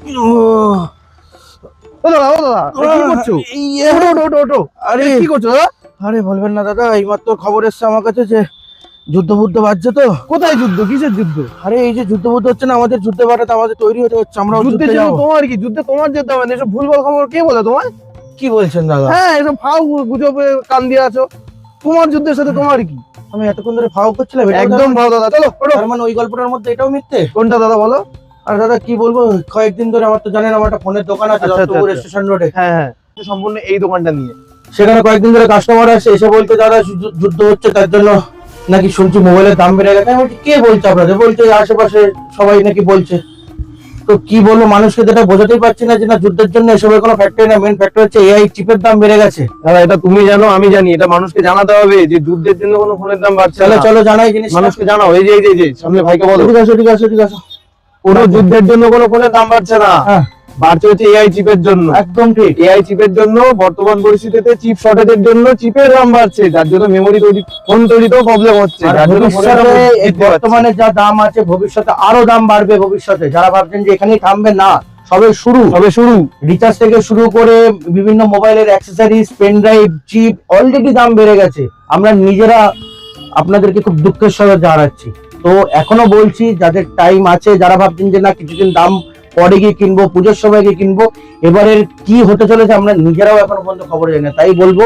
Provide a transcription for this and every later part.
ও দাদা, ও দাদা, কি করছো? ওঠো, ওঠো। আরে কি করছো দাদা? আরে বলবেন না দাদা, এইমাত্র খবর এসছে আমার কাছে যে যুদ্ধ বুদ্ধ বাজছে তো। কোথায় যুদ্ধ? কিসের যুদ্ধ? আরে এই যে যুদ্ধ বুদ্ধ হচ্ছে না, আমাদের যুদ্ধে বাড়াতে আমাদের তৈরি হতে হচ্ছে, আমরাও যুদ্ধের যুদ্ধে জন্য যাবো। তোমার কি? যুদ্ধে তোমার যেতে হবে না, এসব ভুলভাল খবর কে বলে তোমায়? কি বলছেন দাদা? হ্যাঁ, এসব ফাউ গুজবে কান দিয়ে আছো। তোমার যুদ্ধের সাথে তোমার কি? আমি এতক্ষণ ধরে ফাও করছিলাম, এটাও একদম তার- ভালো দাদা, চলো ওঠো। তার মানে ওই গল্পটার মধ্যে এটাও মিথ্যে? কোনটা দাদা বলো? আর দাদা কি বলবো, কয়েকদিন ধরে আমার তো জানেন আমার একটা ফোনের দোকান আছে আচ্ছা, দত্তপুর আচ্ছা। স্টেশন রোডে। হ্যাঁ হ্যাঁ, সম্পূর্ণ এই দোকানটা নিয়ে। সেখানে কয়েকদিন ধরে কাস্টমার আসে, এসে বলতে দাদা যুদ্ধ হচ্ছে, তার জন্য নাকি শুনছি মোবাইলের দাম বেড়ে গেছে। আমি বলছি কে বলছে আপনাদের? বলছে আশেপাশে সবাই নাকি বলছে। তো কি বলবো, মানুষকে যেটা বোঝাতেই পারছি না যে না যুদ্ধের জন্য এসবের কোনো ফ্যাক্টরি না, মেন ফ্যাক্টর হচ্ছে এআই চিপের দাম বেড়ে গেছে। দাদা, এটা তুমি জানো, আমি জানি, এটা মানুষকে জানাতে হবে যে যুদ্ধের জন্য কোনো ফোনের দাম বাড়ছে চলো না। চলো জানাই জিনিস মানুষকে জানাও। এই যে এই যে এই যে সামনে ভাইকে বলো, ঠিক আছে ঠিক আছে ঠিক আছে। কোনো যুদ্ধের জন্য কোনো ফোনের দাম বাড়ছে না, হ্যাঁ বাড়ছে হচ্ছে এআই চিপের জন্য। একদম ঠিক। এআই চিপের জন্য বর্তমান পরিস্থিতিতে চিপ শর্টেজের জন্য চিপের দাম বাড়ছে, যার জন্য মেমোরি তৈরি, ফোন তৈরিতেও প্রবলেম হচ্ছে, আর যার জন্য ফোনের দাম ভবিষ্যতে এই বৃদ্ধি পাচ্ছে। বর্তমানে যা দাম আছে ভবিষ্যতে আরো দাম বাড়বে। ভবিষ্যতে যারা ভাবছেন যে এখানেই থামবে, না, সবে শুরু। তবে শুরু। রিচার্জ থেকে শুরু করে বিভিন্ন মোবাইলের accessories, pen drive, chip already দাম বেড়ে গেছে। আমরা নিজেরা আপনাদেরকে খুব দুঃখের সাথে জানাচ্ছি। তো এখনো বলছি, যাদের টাইম আছে, যারা ভাবছেন যে না কিছুদিন দাম পরে গিয়ে কিনবো, পুজোর সময় গিয়ে কিনবো, এবারের কি হতে চলেছে আমরা নিজেরাও এখনো পর্যন্ত খবর জানি না। তাই বলবো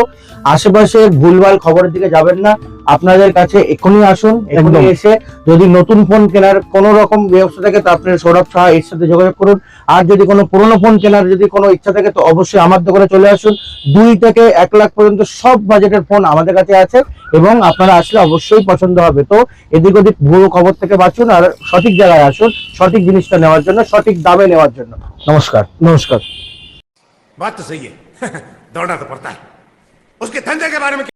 আশেপাশে ভুলভাল খবরের দিকে যাবেন না, আপনাদের কাছে এখনই আসুন। এখনই একদম। এসে যদি নতুন ফোন কেনার কোনো রকম ব্যবস্থা থাকে তো আপনার সৌরভ সাহা এর সাথে যোগাযোগ করুন। আর যদি কোনো পুরোনো ফোন কেনার যদি কোনো ইচ্ছা থাকে তো অবশ্যই আমার দোকানে চলে আসুন। 2 থেকে 1 লাখ পর্যন্ত সব বাজেটের ফোন আমাদের কাছে আছে এবং আপনারা আসলে অবশ্যই পছন্দ হবে। তো এদিক ওদিক ভুয়ো খবর থেকে বাঁচুন আর সঠিক জায়গায় আসুন, সঠিক জিনিসটা নেওয়ার জন্য, সঠিক দামে নেওয়ার জন্য। নমস্কার। নমস্কার। बात तो सही है दौड़ना तो पड़ता है उसके धंधे के बारे में